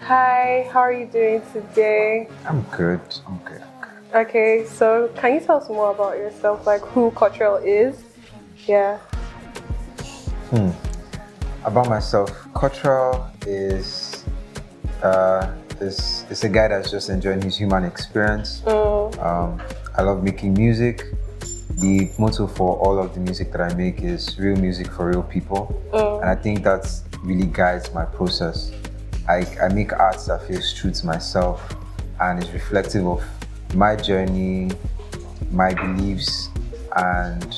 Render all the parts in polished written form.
Hi, how are you doing today? I'm good. I'm good. Okay, so can you tell us more about yourself, like who Kotrell is? Yeah. About myself, Kotrell is a guy that's just enjoying his human experience. I love making music. The motto for all of the music that I make is real music for real people, and I think that really guides my process. I make art that feels true to myself and is reflective of my journey, my beliefs, and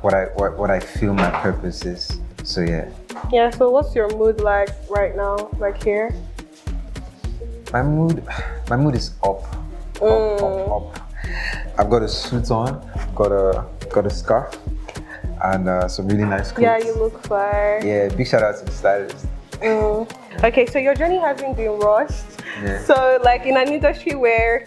what I feel my purpose is. So yeah. Yeah, so what's your mood like right now, like here? My mood is up. I've got a suit on, got a scarf, and some really nice clothes. Yeah, you look fire. Yeah, big shout out to the stylist. Okay, so your journey hasn't been rushed. Yeah. So, like in an industry where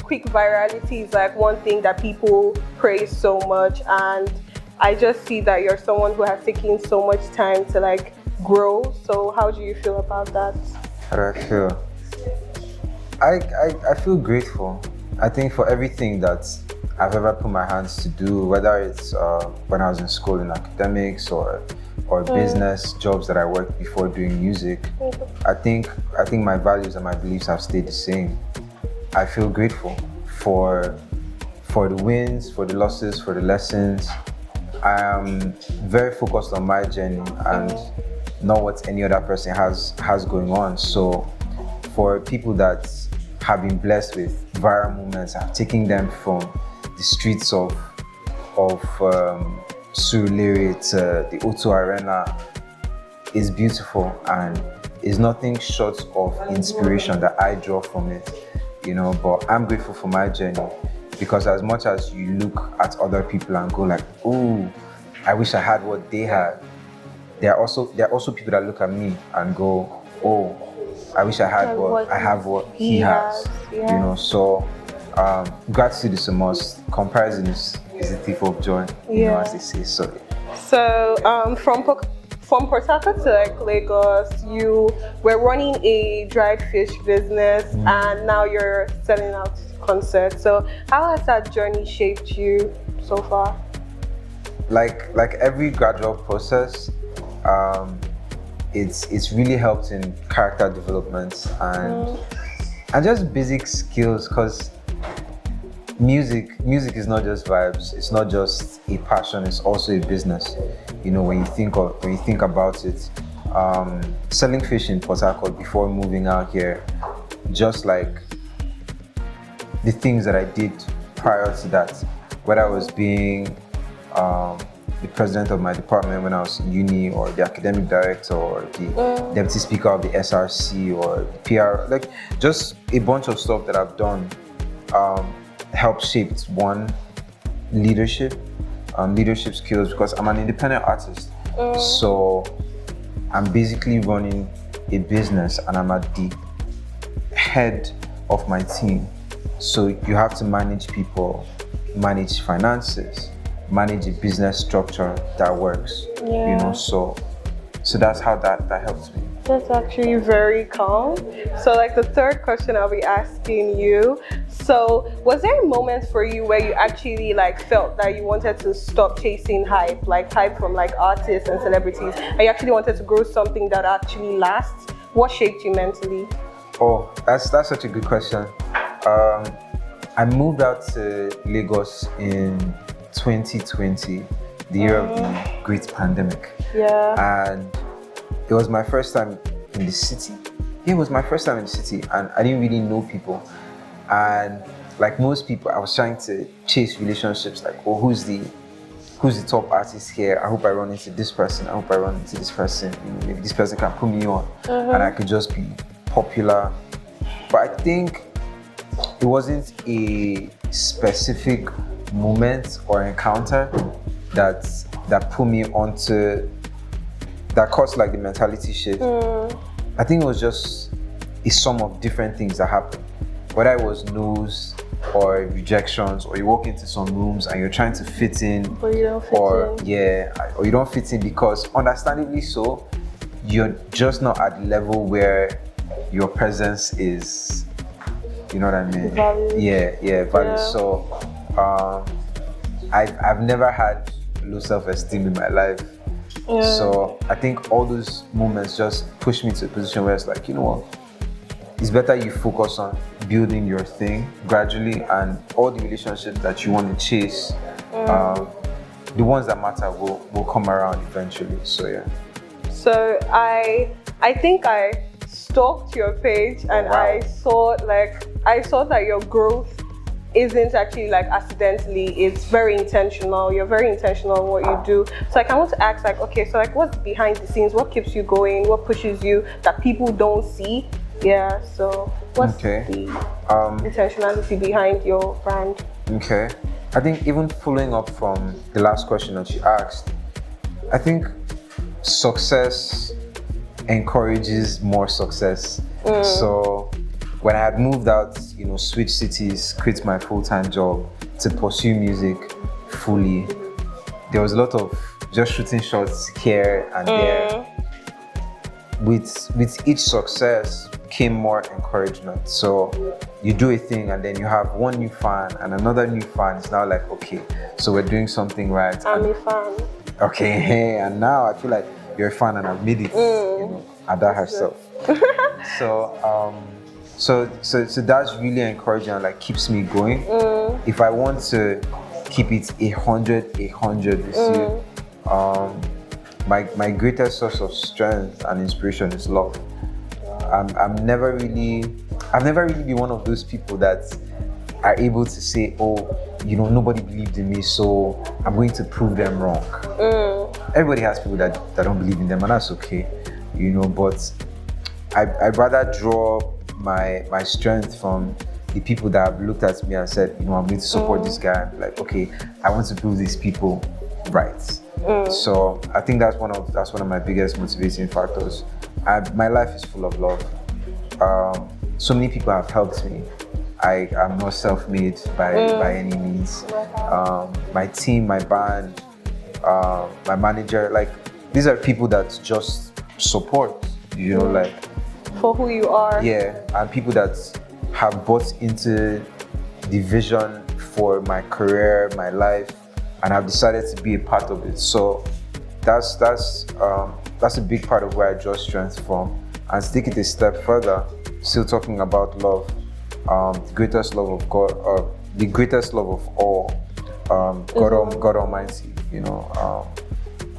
quick virality is like one thing that people praise so much, and I just see that you're someone who has taken so much time to like grow. So, how do you feel about that? How do I feel? I feel grateful. I think for everything that I've ever put my hands to do, whether it's when I was in school in academics or business jobs that I worked before doing music, I think my values and my beliefs have stayed the same. I feel grateful for the wins, for the losses, for the lessons. I am very focused on my journey and not what any other person has going on. So for people that have been blessed with viral moments, I'm taking them from the streets of Surulere to the O2 Arena is beautiful and is nothing short of inspiration that I draw from it, but I'm grateful for my journey, because as much as you look at other people and go like, oh, I wish I had what they had, there are also people that look at me and go, oh, I wish I had what he has. So gratitude is a must. Comparison is the thief of joy, as they say. So from Port Harcourt to like Lagos, you were running a dried fish business, and now you're selling out concerts. So how has that journey shaped you so far? Like every gradual process, it's really helped in character development and just basic skills, because music is not just vibes, it's not just a passion, it's also a business. When you think about it, selling fish in Port Harcourt before moving out here, just like the things that I did prior to that, whether I was being the president of my department when I was in uni, or the academic director, or the deputy speaker of the SRC, or the PR, like just a bunch of stuff that I've done helped shape one, leadership skills, because I'm an independent artist. So I'm basically running a business and I'm at the head of my team. So you have to manage people, manage finances, manage a business structure that works. So that's how that helps me. That's actually very calm. So like the third question I'll be asking you, so was there a moment for you where you actually like felt that you wanted to stop chasing hype from like artists and celebrities, and you actually wanted to grow something that actually lasts? What shaped you mentally? Oh, that's such a good question. I moved out to Lagos in 2020, the year of the great pandemic. Yeah. And it was my first time in the city. Yeah, it was my first time in the city, and I didn't really know people. And like most people, I was trying to chase relationships, like, oh, who's the top artist here? I hope I run into this person. I hope I run into this person. Maybe this person can put me on, and I could just be popular. But I think it wasn't a specific moment or encounter that put me onto, that caused like the mentality shift. I think it was just a sum of different things that happened. Whether it was no's or rejections, or you walk into some rooms and you're trying to fit in, but you don't fit in. Yeah, or you don't fit in because, understandably so, you're just not at the level where your presence is, you know what I mean? Valued. Yeah, valued. Yeah. So I've never had low self-esteem in my life. Yeah. So I think all those moments just push me to a position where it's like, you know what? It's better you focus on building your thing gradually, and all the relationships that you want to chase, the ones that matter will come around eventually. So yeah. So I think I stalked your page, and wow. I saw that your growth isn't actually like accidentally, it's very intentional. You're very intentional in what you do. So like I want to ask, like, okay, so like what's behind the scenes? What keeps you going? What pushes you that people don't see? Yeah, so what's the intentionality behind your brand? Okay. I think even following up from the last question that you asked, I think success encourages more success. So when I had moved out, switch cities, quit my full-time job to pursue music fully, there was a lot of just shooting shots here and there. With each success came more encouragement. So you do a thing and then you have one new fan and another new fan. It's now like, okay, so we're doing something right. I'm a fan. Okay, hey, and now I feel like you're a fan and I've made it. Ada herself. So that's really encouraging and like keeps me going. If I want to keep it 100 with you, my greatest source of strength and inspiration is love. I've never really been one of those people that are able to say, oh, nobody believed in me, so I'm going to prove them wrong. Everybody has people that don't believe in them, and that's okay, but I'd rather draw my strength from the people that have looked at me and said, I'm going to support this guy. Like, okay, I want to prove these people right. So I think that's one of my biggest motivating factors. My life is full of love. So many people have helped me. I'm not self-made by any means. My team, my band, my manager, like these are people that just support, like for who you are. Yeah, and people that have bought into the vision for my career, my life, and have decided to be a part of it. So that's a big part of where I draw strength from. And to take it a step further, still talking about love, the greatest love of God, the greatest love of all, God Almighty.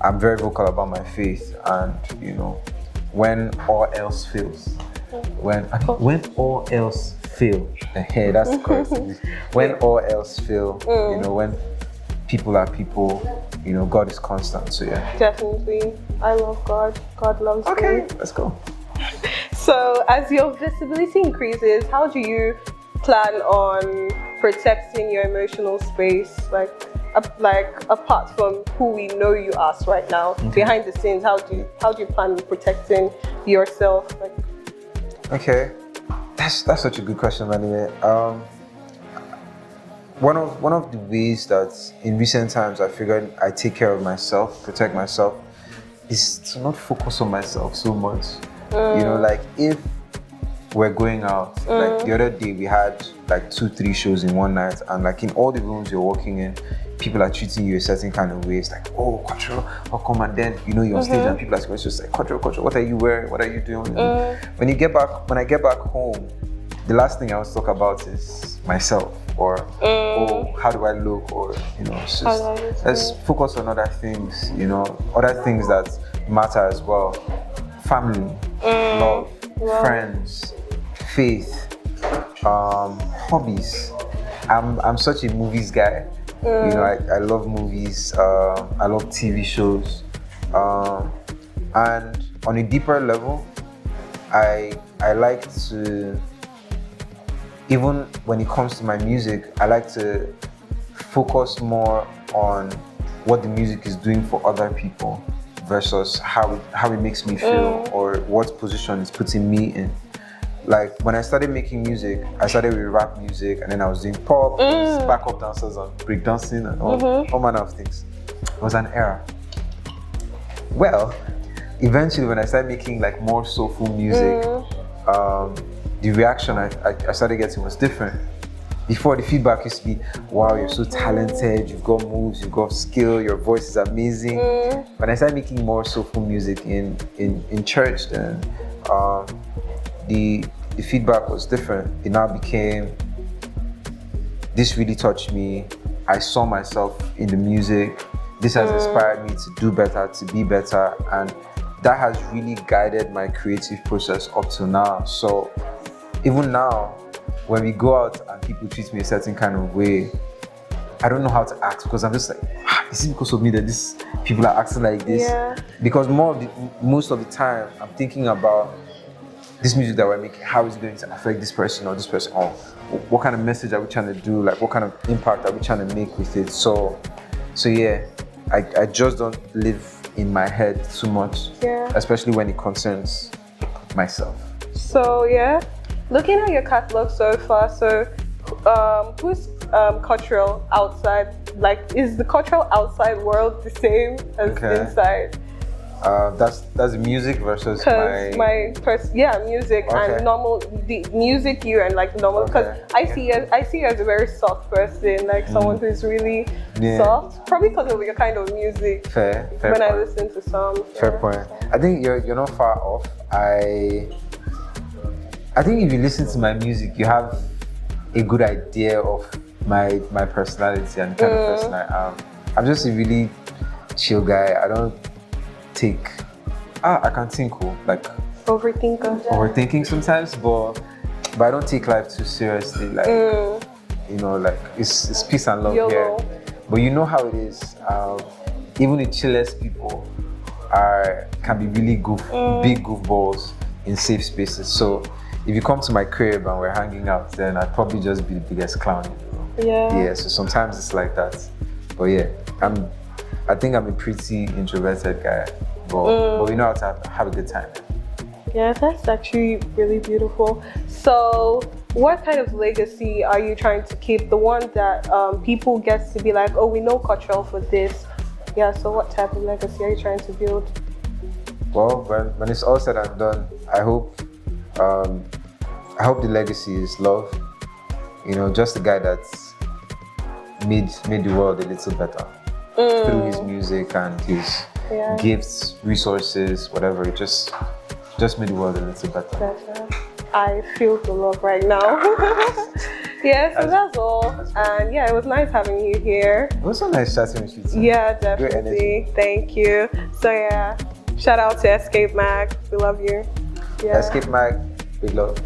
I'm very vocal about my faith, and when all else fails, when all else fail, hey, that's the correct thing. When all else fail, when people are people, God is constant. So yeah. Definitely. I love God. God loves me. Okay, let's go. So as your visibility increases, how do you plan on protecting your emotional space? Like apart from who we know you as right now, behind the scenes, how do you plan on protecting yourself? Okay, that's such a good question, by the way. One of the ways that in recent times I figured I take care of myself, protect myself, is to not focus on myself so much. Like if we're going out, like the other day we had like 2-3 shows in one night, and like in all the rooms you're walking in, people are treating you a certain kind of way. It's like, oh, Kotrell, how come? And then you're on stage and people are just like, Kotrell, what are you wearing? What are you doing? When I get back home, the last thing I want to talk about is myself, or oh, how do I look, or let's focus on other things, other things that matter as well. Family, love, friends, faith, hobbies. I'm such a movies guy. I love movies. I love TV shows, and on a deeper level, I like to, even when it comes to my music, I like to focus more on what the music is doing for other people versus how it makes me feel or what position it's putting me in. Like when I started making music, I started with rap music, and then I was doing pop, backup dancers and breakdancing and all manner of things. It was an era. Well, eventually when I started making like more soulful music, the reaction I started getting was different. Before, the feedback used to be, wow, you're so talented, you've got moves, you've got skill, your voice is amazing. When I started making more soulful music in church, then the feedback was different. It now became, this really touched me. I saw myself in the music. This has inspired me to do better, to be better, and that has really guided my creative process up till now. So even now, when we go out and people treat me a certain kind of way, I don't know how to act, because I'm just like, is it because of me that these people are acting like this? Yeah. Because most of the time, I'm thinking about this music that we're making, how is it going to affect this person or this person? Or what kind of message are we trying to do? Like, what kind of impact are we trying to make with it? So yeah, I just don't live in my head too much, especially when it concerns myself. So yeah, looking at your catalog so far, so who's Kotrell outside? Like, is the Kotrell outside world the same as inside? That's the music versus music and normal, the music you and like normal, because I see you as a very soft person, like someone who's really soft, probably because of your kind of music. Fair when point. I listen to songs. Fair point. I think you're not far off. I think if you listen to my music, you have a good idea of my personality and the kind of person I am. I'm just a really chill guy. I don't take. I can think like overthinking sometimes, but I don't take life too seriously. Like like it's peace and love here. But you know how it is. Even the chillest people can be really big goofballs in safe spaces. So if you come to my crib and we're hanging out, then I'd probably just be the biggest clown in the room. Yeah. So sometimes it's like that. But yeah, I think I'm a pretty introverted guy. But we know how to have a good time. Yeah, that's actually really beautiful. So what kind of legacy are you trying to keep? The one that people get to be like, oh, we know Kotrell for this. Yeah, so what type of legacy are you trying to build? Well, when it's all said and done, I hope the legacy is love. Just a guy that's made the world a little better through his music and his gifts, resources, whatever. It just made the world a little better. I feel the love right now. Yeah, so that's all. And yeah, it was nice having you here. It was so nice chatting with you too. Yeah, definitely. Thank you. So yeah, shout out to EscapeMag. We love you. EscapeMag, big love.